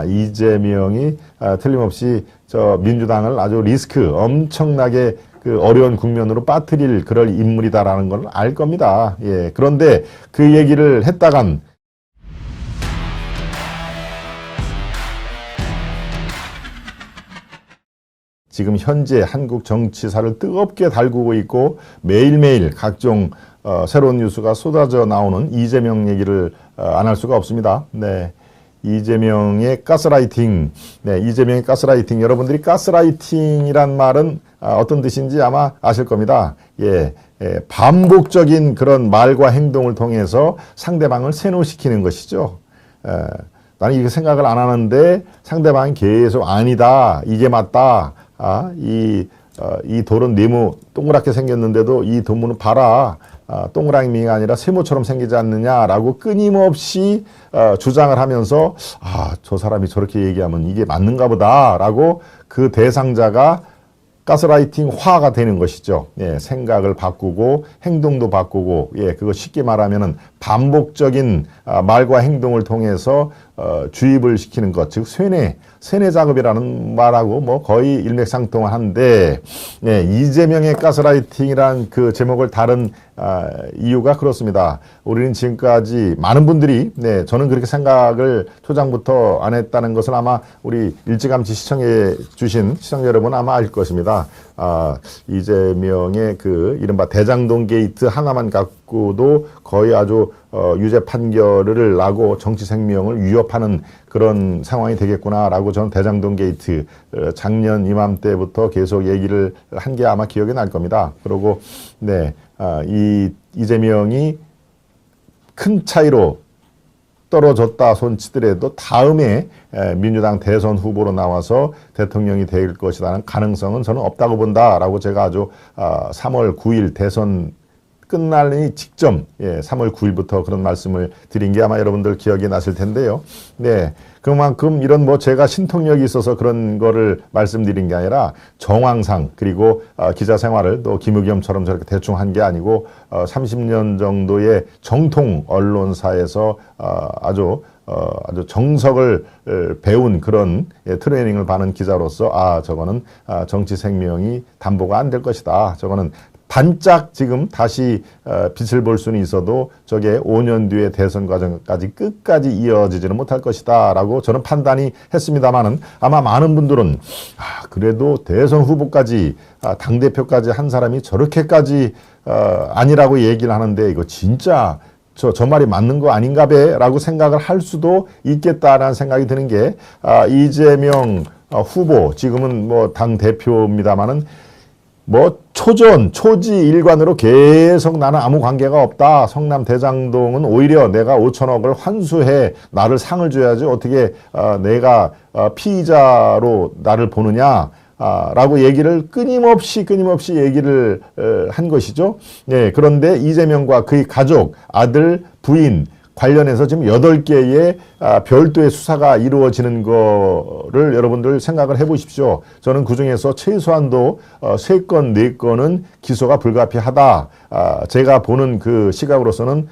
이재명이 틀림없이 저 민주당을 아주 리스크 엄청나게 그 어려운 국면으로 빠뜨릴 그럴 인물이다라는 걸 알 겁니다. 예. 그런데 그 얘기를 했다간 지금 현재 한국 정치사를 뜨겁게 달구고 있고 매일매일 각종 새로운 뉴스가 쏟아져 나오는 이재명 얘기를 안 할 수가 없습니다. 네. 이재명의 가스라이팅. 네, 이재명의 가스라이팅. 여러분들이 가스라이팅이란 말은 어떤 뜻인지 아마 아실 겁니다. 예, 반복적인 그런 말과 행동을 통해서 상대방을 세뇌시키는 것이죠. 나는 이렇게 생각을 안 하는데 상대방이 계속 아니다, 이게 맞다. 이 돌은 네모 동그랗게 생겼는데도 이 도무는 봐라. 동그라미가 아니라 세모처럼 생기지 않느냐라고 끊임없이 주장을 하면서 저 사람이 저렇게 얘기하면 이게 맞는가 보다라고 그 대상자가 가스라이팅화가 되는 것이죠. 예, 생각을 바꾸고 행동도 바꾸고, 예, 그거 쉽게 말하면은 반복적인 말과 행동을 통해서 주입을 시키는 것, 즉 세뇌 작업이라는 말하고 뭐 거의 일맥상통한데, 예, 이재명의 가스라이팅이란 그 제목을 다른 이유가 그렇습니다. 우리는 지금까지 많은 분들이, 네, 저는 그렇게 생각을 초장부터 안 했다는 것을 아마 우리 일찌감치 시청해 주신 시청자 여러분 아마 알 것입니다. 이재명의 그 이른바 대장동 게이트 하나만 갖고도 거의 아주 유죄 판결을 나고 정치 생명을 위협하는 그런 상황이 되겠구나라고 저는 대장동 게이트 작년 이맘때부터 계속 얘기를 한 게 아마 기억이 날 겁니다. 그리고 네, 이재명이 큰 차이로 떨어졌다 손치더라도 다음에 민주당 대선 후보로 나와서 대통령이 될 것이라는 가능성은 저는 없다고 본다라고 제가 아주 3월 9일 대선 끝나기 직전, 예, 3월 9일부터 그런 말씀을 드린 게 아마 여러분들 기억이 나실 텐데요. 네. 그만큼 이런 뭐 제가 신통력이 있어서 그런 거를 말씀드린 게 아니라 정황상, 그리고 기자 생활을 또 김의겸처럼 저렇게 대충 한 게 아니고 30년 정도의 정통 언론사에서 아주 정석을 배운 그런 트레이닝을 받은 기자로서 저거는 정치 생명이 담보가 안 될 것이다. 저거는 반짝 지금 다시 빛을 볼 수는 있어도 저게 5년 뒤에 대선 과정까지 끝까지 이어지지는 못할 것이다 라고 저는 판단이 했습니다만은 아마 많은 분들은 그래도 대선 후보까지 당대표까지 한 사람이 저렇게까지 아니라고 얘기를 하는데 이거 진짜 저 말이 맞는 거 아닌가 배 라고 생각을 할 수도 있겠다라는 생각이 드는 게 이재명 후보 지금은 뭐 당대표입니다만은 뭐 초지일관으로 계속 나는 아무 관계가 없다. 성남 대장동은 오히려 내가 5천억을 환수해 나를 상을 줘야지 어떻게 내가 피의자로 나를 보느냐. 라고 얘기를 끊임없이 얘기를 한 것이죠. 네, 그런데 이재명과 그의 가족, 아들, 부인 관련해서 지금 8개의 별도의 수사가 이루어지는 거를 여러분들 생각을 해보십시오. 저는 그중에서 최소한도 3건, 4건은 기소가 불가피하다. 제가 보는 그 시각으로서는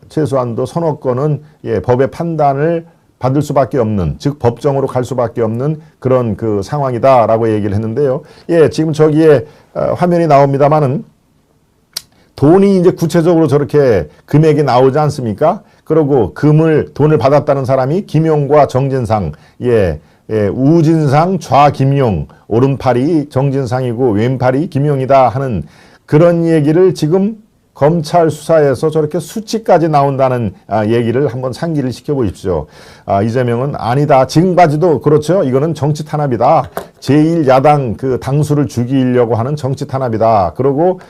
최소한도 서너 건은 법의 판단을 받을 수밖에 없는, 즉 법정으로 갈 수밖에 없는 그런 그 상황이다라고 얘기를 했는데요. 예, 지금 저기에 화면이 나옵니다만은 돈이 이제 구체적으로 저렇게 금액이 나오지 않습니까? 그리고 돈을 받았다는 사람이 김용과 정진상, 우진상, 좌김용, 오른팔이 정진상이고 왼팔이 김용이다 하는 그런 얘기를 지금 검찰 수사에서 저렇게 수치까지 나온다는 얘기를 한번 상기를 시켜보십시오. 이재명은 아니다. 지금까지도 그렇죠. 이거는 정치 탄압이다. 제1야당 그 당수를 죽이려고 하는 정치 탄압이다. 그리고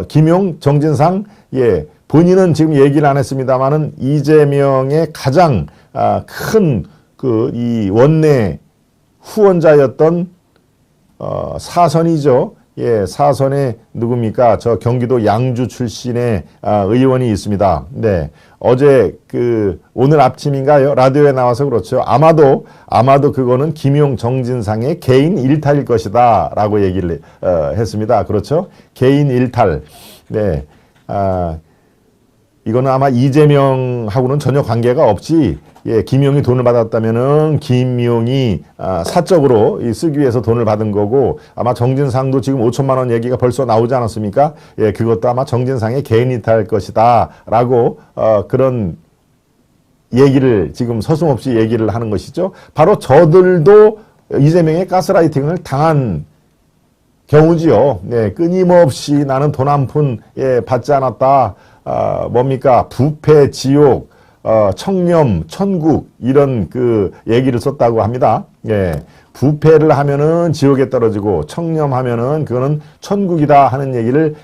김용, 정진상, 본인은 지금 얘기를 안 했습니다만은 이재명의 가장 큰 그 이 원내 후원자였던 사선이죠. 사선에 누굽니까? 저 경기도 양주 출신의 의원이 있습니다. 네. 어제 오늘 아침인가요? 라디오에 나와서 그렇죠. 아마도 그거는 김용 정진상의 개인 일탈일 것이다. 라고 얘기를 했습니다. 그렇죠? 개인 일탈. 네. 이거는 아마 이재명하고는 전혀 관계가 없이 예, 김용이 돈을 받았다면은 김용이 사적으로 쓰기 위해서 돈을 받은 거고, 아마 정진상도 지금 5천만 원 얘기가 벌써 나오지 않았습니까? 예, 그것도 아마 정진상의 개인이 탈 것이다라고 그런 얘기를 지금 서슴없이 얘기를 하는 것이죠. 바로 저들도 이재명의 가스라이팅을 당한 경우지요. 네, 끊임없이 나는 돈 한 푼 받지 않았다. 뭡니까? 부패, 지옥, 청렴, 천국 이런 그 얘기를 썼다고 합니다. 예, 부패를 하면은 지옥에 떨어지고 청렴하면은 그거는 천국이다 하는 얘기를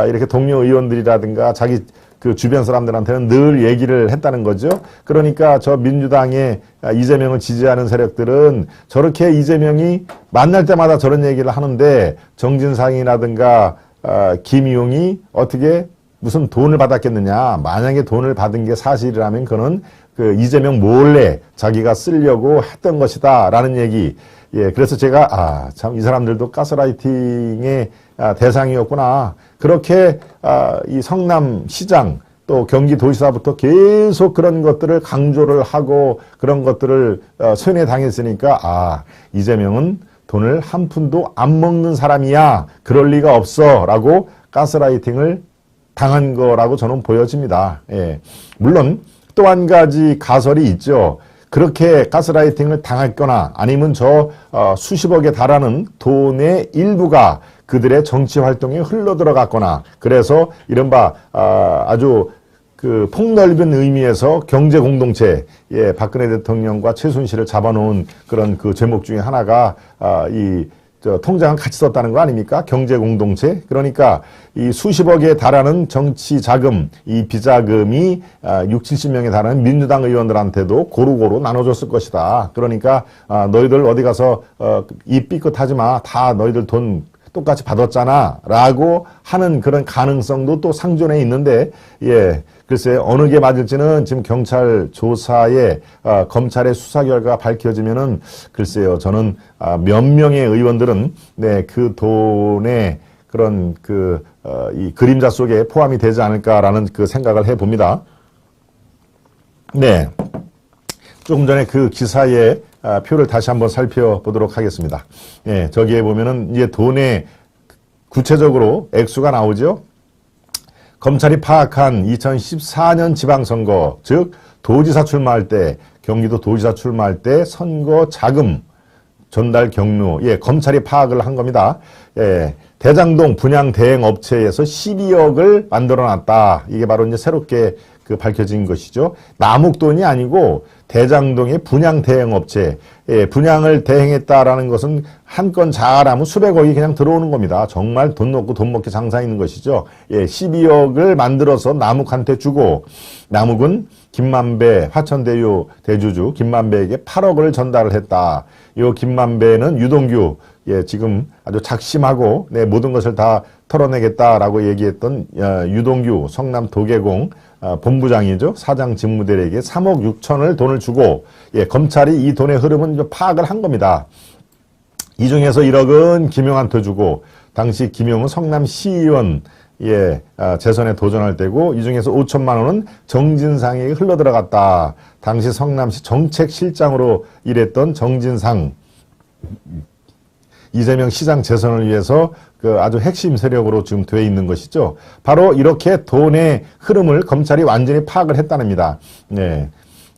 이렇게 동료 의원들이라든가 자기 그 주변 사람들한테는 늘 얘기를 했다는 거죠. 그러니까 저 민주당의 이재명을 지지하는 세력들은 저렇게 이재명이 만날 때마다 저런 얘기를 하는데 정진상이라든가 김용이 어떻게 무슨 돈을 받았겠느냐. 만약에 돈을 받은 게 사실이라면 그는 그 이재명 몰래 자기가 쓰려고 했던 것이다 라는 얘기. 예, 그래서 제가 참 이 사람들도 가스라이팅의 대상이었구나. 그렇게 이 성남시장 또 경기도지사부터 계속 그런 것들을 강조를 하고 그런 것들을 손해당했으니까 이재명은 돈을 한 푼도 안 먹는 사람이야. 그럴 리가 없어 라고 가스라이팅을 당한 거라고 저는 보여집니다. 예. 물론 또 한 가지 가설이 있죠. 그렇게 가스라이팅을 당했거나 아니면 저 수십억에 달하는 돈의 일부가 그들의 정치 활동에 흘러 들어갔거나 그래서 이른바 아주 그 폭넓은 의미에서 경제 공동체, 예, 박근혜 대통령과 최순실을 잡아놓은 그런 그 제목 중에 하나가 통장을 같이 썼다는 거 아닙니까? 경제 공동체. 그러니까 이 수십억에 달하는 정치 자금, 이 비자금이 60~70명에 달하는 민주당 의원들한테도 고루고루 나눠줬을 것이다. 그러니까 너희들 어디 가서 입 삐끗하지 마. 다 너희들 돈 똑같이 받았잖아. 라고 하는 그런 가능성도 또 상존해 있는데, 예. 글쎄, 어느 게 맞을지는 지금 경찰 조사에, 검찰의 수사 결과가 밝혀지면은, 글쎄요, 저는, 몇 명의 의원들은, 네, 그 돈의 그런 이 그림자 속에 포함이 되지 않을까라는 그 생각을 해 봅니다. 네. 조금 전에 그 기사의 표를 다시 한번 살펴보도록 하겠습니다. 예, 저기에 보면은 이제 돈의 구체적으로 액수가 나오죠. 검찰이 파악한 2014년 지방선거, 즉 도지사 출마할 때, 경기도 도지사 출마할 때 선거 자금 전달 경로, 예, 검찰이 파악을 한 겁니다. 예, 대장동 분양 대행 업체에서 12억을 만들어놨다. 이게 바로 이제 새롭게 밝혀진 것이죠. 남욱돈이 아니고 대장동의 분양 대행 업체, 예, 분양을 대행했다라는 것은 한 건 잘하면 수백억이 그냥 들어오는 겁니다. 정말 돈 넣고 돈 먹기 장사있는 것이죠. 예, 12억을 만들어서 남욱한테 주고 남욱은 김만배 화천대유 대주주 김만배에게 8억을 전달을 했다. 이 김만배는 유동규, 예, 지금 아주 작심하고 네, 모든 것을 다 털어내겠다라고 얘기했던 유동규 성남도계공 본부장이죠. 사장 직무대리에게 3억 6천을 돈을 주고, 예, 검찰이 이 돈의 흐름은 파악을 한 겁니다. 이 중에서 1억은 김용한테 주고, 당시 김용은 성남시의원, 예, 재선에 도전할 때고, 이 중에서 5천만 원은 정진상에게 흘러 들어갔다. 당시 성남시 정책실장으로 일했던 정진상, 이재명 시장 재선을 위해서 그 아주 핵심 세력으로 지금 돼 있는 것이죠. 바로 이렇게 돈의 흐름을 검찰이 완전히 파악을 했다는겁니다. 네.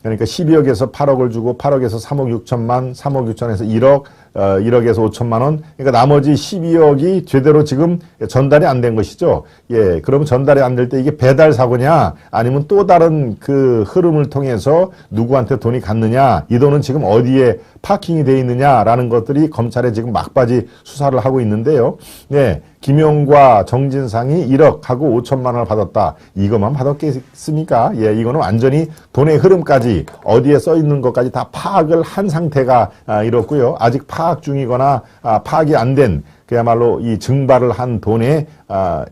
그러니까 12억에서 8억을 주고 8억에서 3억 6천만, 3억 6천에서 1억, 1억에서 5천만 원. 그러니까 나머지 12억이 제대로 지금 전달이 안 된 것이죠. 예. 그러면 전달이 안 될 때 이게 배달 사고냐 아니면 또 다른 그 흐름을 통해서 누구한테 돈이 갔느냐, 이 돈은 지금 어디에 파킹이 돼 있느냐라는 것들이 검찰에 지금 막바지 수사를 하고 있는데요. 예. 김용과 정진상이 1억하고 5천만 원을 받았다. 이것만 받았겠습니까? 예, 이거는 완전히 돈의 흐름까지 어디에 써 있는 것까지 다 파악을 한 상태가 이렇고요. 아직 파악 중이거나 파악이 안 된 그야말로 이 증발을 한 돈의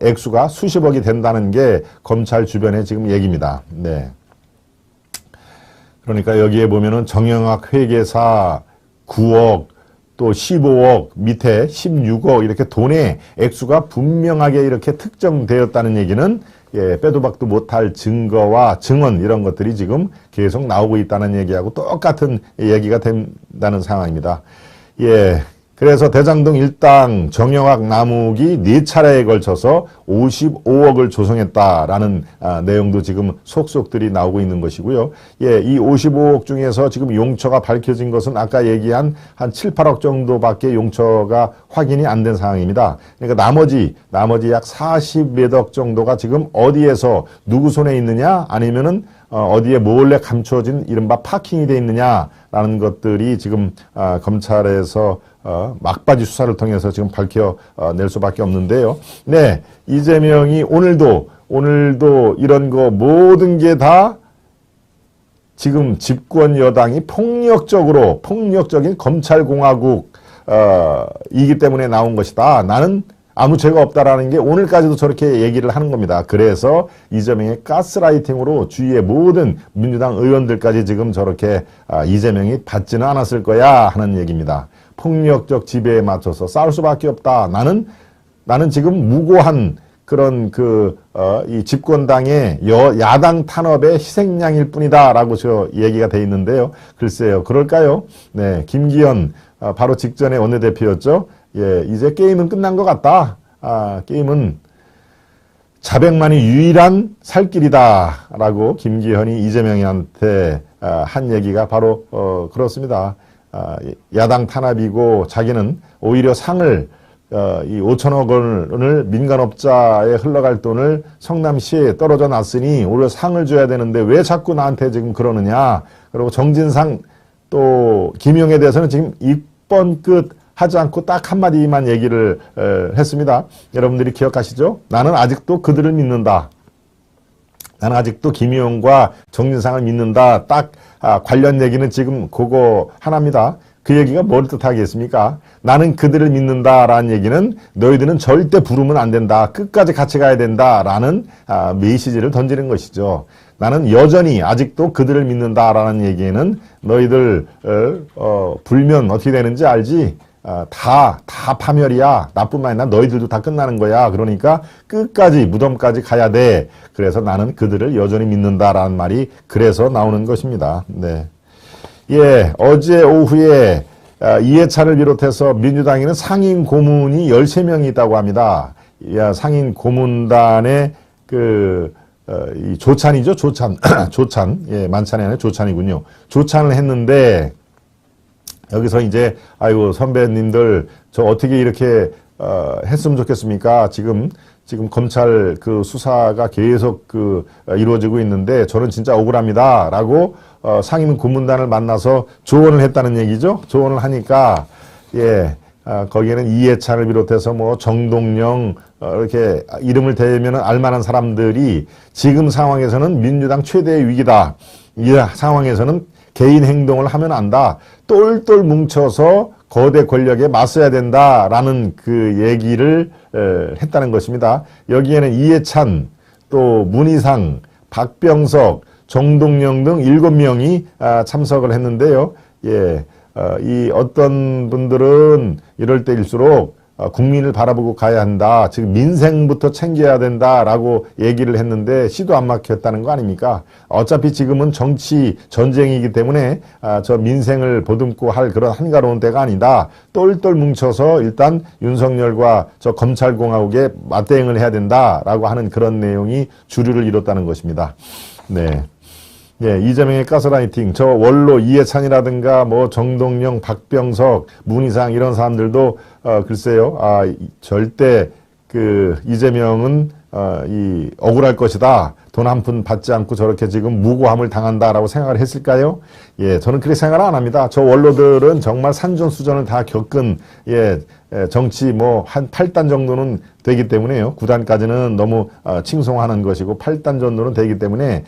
액수가 수십억이 된다는 게 검찰 주변의 지금 얘기입니다. 네. 그러니까 여기에 보면은 정영학 회계사 9억, 또 15억, 밑에 16억 이렇게 돈의 액수가 분명하게 이렇게 특정되었다는 얘기는, 예, 빼도 박도 못할 증거와 증언 이런 것들이 지금 계속 나오고 있다는 얘기하고 똑같은 얘기가 된다는 상황입니다. 예. 그래서 대장동 일당 정영학 남욱이 4차례에 걸쳐서 55억을 조성했다라는 내용도 지금 속속들이 나오고 있는 것이고요. 예, 이 55억 중에서 지금 용처가 밝혀진 것은 아까 얘기한 한 7, 8억 정도밖에 용처가 확인이 안 된 상황입니다. 그러니까 나머지 약 40몇 억 정도가 지금 어디에서 누구 손에 있느냐 아니면은 어디에 몰래 감춰진 이른바 파킹이 돼 있느냐라는 것들이 지금 검찰에서 막바지 수사를 통해서 지금 밝혀낼 수밖에 없는데요. 네, 이재명이 오늘도 이런 거 모든 게 다 지금 집권 여당이 폭력적인 검찰공화국 이기 때문에 나온 것이다. 나는 아무 죄가 없다라는 게 오늘까지도 저렇게 얘기를 하는 겁니다. 그래서 이재명의 가스라이팅으로 주위의 모든 민주당 의원들까지 지금 저렇게 이재명이 받지는 않았을 거야 하는 얘기입니다. 폭력적 지배에 맞춰서 싸울 수밖에 없다. 나는 지금 무고한 그런 이 집권당의 야당 탄압의 희생양일 뿐이다라고 저 얘기가 돼 있는데요. 글쎄요, 그럴까요? 네, 김기현 바로 직전에 원내대표였죠. 예, 이제 게임은 끝난 것 같다. 게임은 자백만이 유일한 살 길이다라고 김기현이 이재명한테 한 얘기가 바로 그렇습니다. 야당 탄압이고 자기는 오히려 상을 이 5천억 원을 민간업자에 흘러갈 돈을 성남시에 떨어져 놨으니 오히려 상을 줘야 되는데 왜 자꾸 나한테 지금 그러느냐. 그리고 정진상 또 김용에 대해서는 지금 입번 끝 하지 않고 딱 한마디만 얘기를 했습니다. 여러분들이 기억하시죠? 나는 아직도 그들을 믿는다. 나는 아직도 김용과 정진상을 믿는다. 딱 관련 얘기는 지금 그거 하나입니다. 그 얘기가 뭘 뜻하겠습니까? 나는 그들을 믿는다라는 얘기는 너희들은 절대 부르면 안 된다. 끝까지 같이 가야 된다라는 메시지를 던지는 것이죠. 나는 여전히 아직도 그들을 믿는다라는 얘기는 너희들 불면 어떻게 되는지 알지? 다 파멸이야. 나뿐만 아니라 너희들도 다 끝나는 거야. 그러니까 끝까지 무덤까지 가야 돼. 그래서 나는 그들을 여전히 믿는다라는 말이 그래서 나오는 것입니다. 네. 예, 어제 오후에 이해찬을 비롯해서 민주당에는 상임 고문이 13명이 있다고 합니다. 상임 고문단의 이 조찬이죠. 조찬. 예, 만찬이 아니라 조찬이군요. 조찬을 했는데 여기서 이제 아이고 선배님들 저 어떻게 이렇게 했으면 좋겠습니까? 지금 검찰 수사가 계속 이루어지고 있는데 저는 진짜 억울합니다라고 상임 고문단을 만나서 조언을 했다는 얘기죠. 조언을 하니까 예. 거기에는 이해찬을 비롯해서 뭐 정동영 이렇게 이름을 대면 알만한 사람들이 지금 상황에서는 민주당 최대의 위기다. 이 상황에서는 개인 행동을 하면 안다. 똘똘 뭉쳐서 거대 권력에 맞서야 된다라는 얘기를 했다는 것입니다. 여기에는 이해찬, 또 문희상, 박병석, 정동영 등 7명이 참석을 했는데요. 예, 이 어떤 분들은 이럴 때일수록 국민을 바라보고 가야 한다. 지금 민생부터 챙겨야 된다라고 얘기를 했는데 시도 안 막혔다는 거 아닙니까? 어차피 지금은 정치 전쟁이기 때문에 저 민생을 보듬고 할 그런 한가로운 때가 아니다. 똘똘 뭉쳐서 일단 윤석열과 저 검찰공화국에 맞대응을 해야 된다라고 하는 그런 내용이 주류를 이뤘다는 것입니다. 네. 예, 이재명의 가스라이팅, 저 원로 이해찬이라든가 뭐 정동영, 박병석, 문희상 이런 사람들도 글쎄요, 절대 이재명은 이 억울할 것이다. 돈 한 푼 받지 않고 저렇게 지금 무고함을 당한다라고 생각을 했을까요? 예, 저는 그렇게 생각을 안 합니다. 저 원로들은 정말 산전수전을 다 겪은 정치 뭐 한 8단 정도는 되기 때문에요. 9단까지는 너무 칭송하는 것이고 8단 정도는 되기 때문에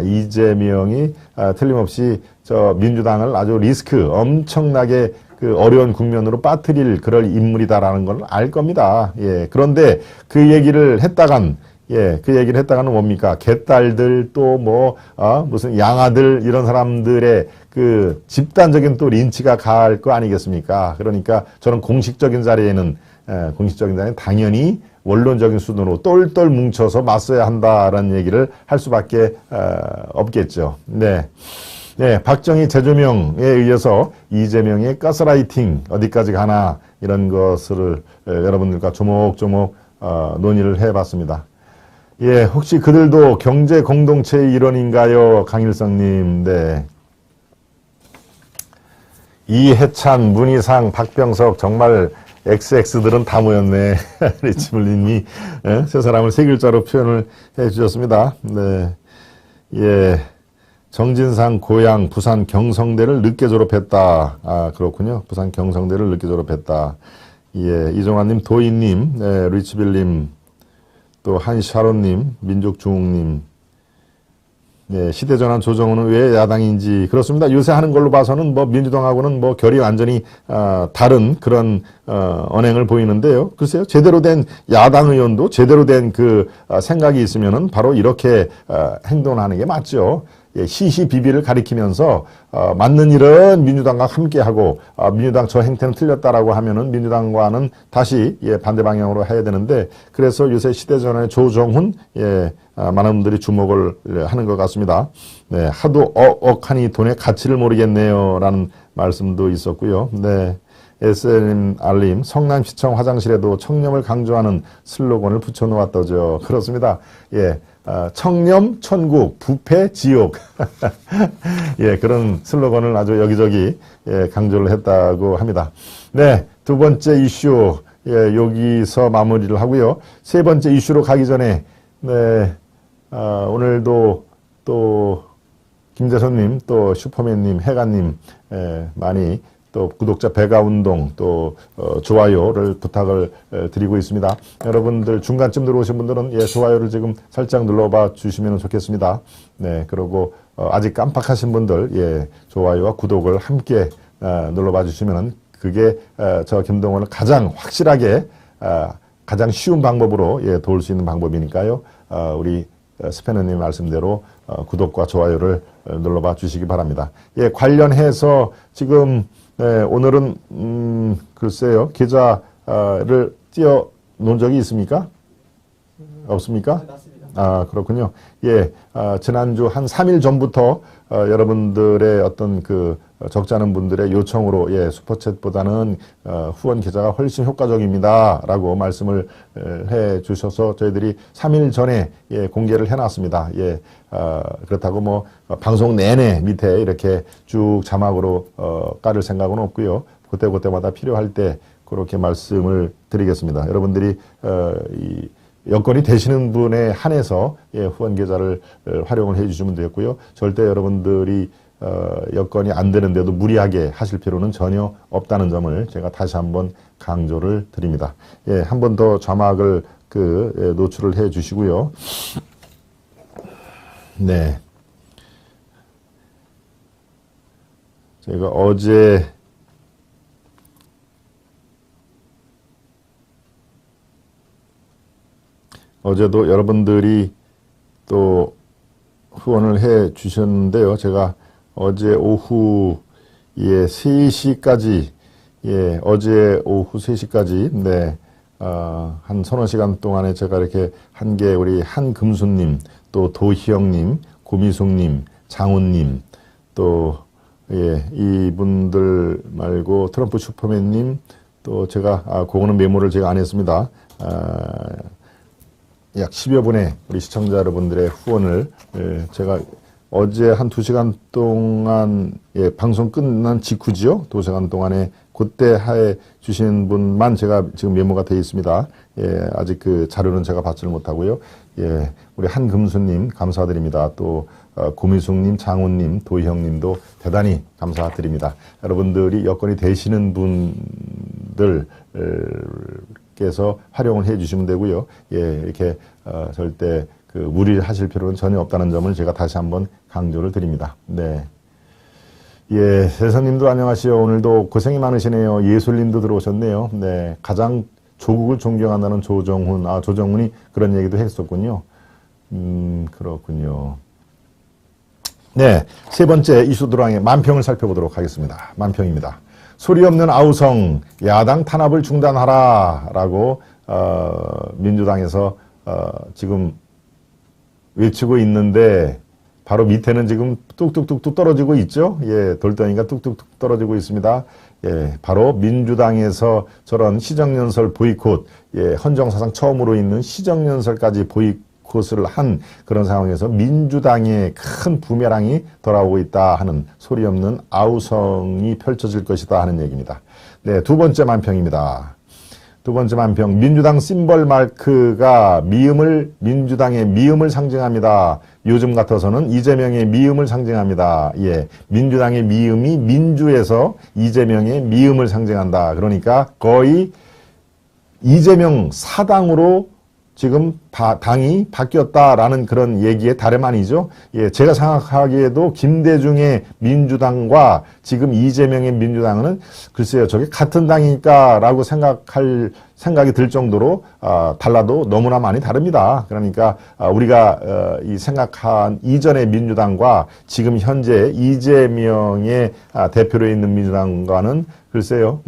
이재명이 틀림없이 저 민주당을 아주 리스크 엄청나게 어려운 국면으로 빠뜨릴 그럴 인물이다라는 걸 알 겁니다. 예. 그런데 그 얘기를 했다간 뭡니까? 개딸들 또 무슨 양아들 이런 사람들의 집단적인 또 린치가 가할 거 아니겠습니까? 그러니까 저는 공식적인 자리에는 당연히 원론적인 수준으로 똘똘 뭉쳐서 맞서야 한다라는 얘기를 할 수밖에 없겠죠. 네. 네, 박정희 재조명에 의해서 이재명의 가스라이팅 어디까지 가나 이런 것을 여러분들과 조목조목 논의를 해봤습니다. 예, 혹시 그들도 경제 공동체의 일원인가요? 강일성님, 네. 이해찬, 문희상, 박병석 정말 XX들은 다 모였네. 리치블님이 세 사람을 세 글자로 표현을 해주셨습니다. 네, 예. 정진상 고향 부산 경성대를 늦게 졸업했다. 아, 그렇군요. 부산 경성대를 늦게 졸업했다. 예, 이종환님, 도희님, 네, 리치빌님, 또 한샤론님, 민족중흥님, 네, 시대전환 조정훈은 왜 야당인지. 그렇습니다. 요새 하는 걸로 봐서는 뭐 민주당하고는 뭐 결이 완전히 다른 그런 언행을 보이는데요. 글쎄요, 제대로 된 야당 의원도 제대로 된 그 생각이 있으면은 바로 이렇게 행동하는 게 맞죠. 예, 시시비비를 가리키면서 맞는 일은 민주당과 함께하고 민주당 저 행태는 틀렸다라고 하면은 민주당과는 다시 반대 방향으로 해야 되는데, 그래서 요새 시대전환의 조정훈 많은 분들이 주목을 하는 것 같습니다. 네, 하도 억하니 돈의 가치를 모르겠네요라는 말씀도 있었고요. 네. SNR님, 성남시청 화장실에도 청렴을 강조하는 슬로건을 붙여놓았다죠. 그렇습니다. 예, 청렴, 천국, 부패, 지옥. 예, 그런 슬로건을 아주 여기저기 강조를 했다고 합니다. 네, 두 번째 이슈, 여기서 마무리를 하고요. 세 번째 이슈로 가기 전에, 네, 오늘도 또 김재선님, 또 슈퍼맨님, 해가님, 많이 또 구독자 배가운동 또 좋아요를 부탁을 드리고 있습니다. 여러분들 중간쯤 들어오신 분들은 좋아요를 지금 살짝 눌러봐 주시면 좋겠습니다. 네, 그리고 아직 깜빡하신 분들 좋아요와 구독을 함께 눌러봐 주시면 그게 저 김동원을 가장 확실하게 가장 쉬운 방법으로 도울 수 있는 방법이니까요. 우리 스패너님 말씀대로 구독과 좋아요를 눌러봐 주시기 바랍니다. 관련해서 지금 네, 오늘은 글쎄요, 계좌를 띄워 놓은 적이 있습니까? 없습니까? 아, 그렇군요. 예, 지난주 한 3일 전부터 여러분들의 어떤 그 적지 않은 분들의 요청으로 슈퍼챗보다는 후원 계좌가 훨씬 효과적입니다 라고 말씀을 해 주셔서 저희들이 3일 전에 공개를 해놨습니다. 그렇다고 뭐 방송 내내 밑에 이렇게 쭉 자막으로 깔을 생각은 없고요. 그때마다 필요할 때 그렇게 말씀을 드리겠습니다. 여러분들이 이 여건이 되시는 분에 한해서 후원 계좌를 활용을 해 주시면 되겠고요. 절대 여러분들이 여건이 안 되는데도 무리하게 하실 필요는 전혀 없다는 점을 제가 다시 한번 강조를 드립니다. 한 번 더 자막을 노출을 해 주시고요. 네. 제가 어제도 여러분들이 또 후원을 해 주셨는데요. 제가 어제 오후 3시까지 어제 오후 3시까지 네, 한 서너 시간 동안에 제가 이렇게 한 게 우리 한금수님, 또 도희영님, 고미숙님, 장훈님, 또 이분들 말고 트럼프 슈퍼맨님, 또 제가 그거는 메모를 제가 안 했습니다. 약 10여 분의 우리 시청자 여러분들의 후원을 제가 어제 한 2시간 동안 방송 끝난 직후지요. 2시간 동안에 그때 해 주신 분만 제가 지금 메모가 되어 있습니다. 아직 그 자료는 제가 받지를 못하고요. 우리 한금수님 감사드립니다. 또 고미숙님, 장훈님, 도희형님도 대단히 감사드립니다. 여러분들이 여건이 되시는 분들 께서 활용을 해 주시면 되고요. 이렇게 절대 무리를 하실 필요는 전혀 없다는 점을 제가 다시 한번 강조를 드립니다. 네. 세선님도 안녕하세요. 오늘도 고생이 많으시네요. 예술님도 들어오셨네요. 네. 가장 조국을 존경한다는 조정훈. 조정훈이 그런 얘기도 했었군요. 그렇군요. 네. 세 번째 이슈 도랑의 만평을 살펴보도록 하겠습니다. 만평입니다. 소리 없는 아우성, 야당 탄압을 중단하라 라고 민주당에서 지금 외치고 있는데 바로 밑에는 지금 뚝뚝뚝뚝 떨어지고 있죠. 예, 돌덩이가 뚝뚝뚝 떨어지고 있습니다. 예, 바로 민주당에서 저런 시정연설 보이콧, 예, 헌정사상 처음으로 있는 시정연설까지 보이콧을 한 그런 상황에서 민주당의 큰 부메랑이 돌아오고 있다 하는 소리 없는 아우성이 펼쳐질 것이다 하는 얘기입니다. 네, 두 번째 만평입니다. 두 번째 만평, 민주당 심벌 마크가 민주당의 미음을 상징합니다. 요즘 같아서는 이재명의 미음을 상징합니다. 예, 민주당의 미음이 민주에서 이재명의 미음을 상징한다. 그러니까 거의 이재명 사당으로 지금 당이 바뀌었다라는 그런 얘기의 다름 아니죠. 예, 제가 생각하기에도 김대중의 민주당과 지금 이재명의 민주당은 글쎄요, 저게 같은 당이니까라고 생각이 들 정도로 달라도 너무나 많이 다릅니다. 그러니까 우리가 이 생각한 이전의 민주당과 지금 현재 이재명의 대표로 있는 민주당과는 글쎄요,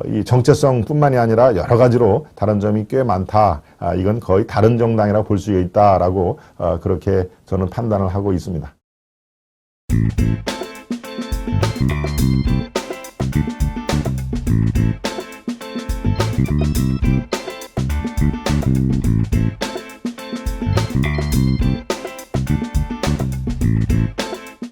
이 정체성뿐만이 아니라 여러 가지로 다른 점이 꽤 많다. 이건 거의 다른 정당이라고 볼 수 있다라고 그렇게 저는 판단을 하고 있습니다.